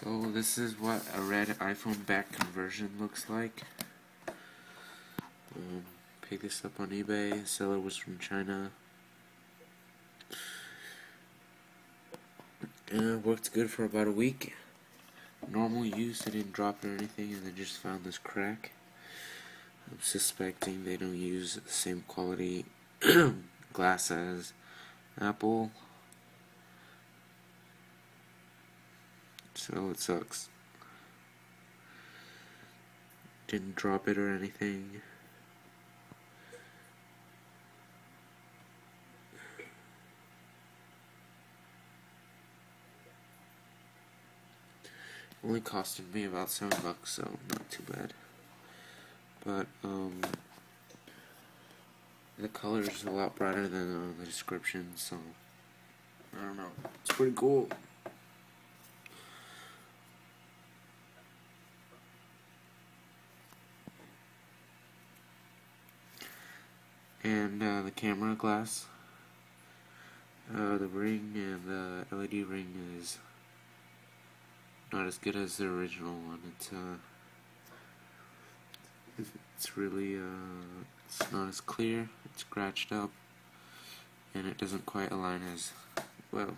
So this is what a red iPhone back conversion looks like. Picked this up on eBay. The seller was from China. Worked good for about a week. Normal use, I didn't drop it or anything, and then just found this crack. I'm suspecting they don't use the same quality glass as Apple, so it sucks. Didn't drop it or anything. Only costed me about $7, so not too bad. But the color is a lot brighter than the description, so I don't know. It's pretty cool. And the camera glass, the ring and the LED ring is not as good as the original one. It's really it's not as clear. It's scratched up, and it doesn't quite align as well.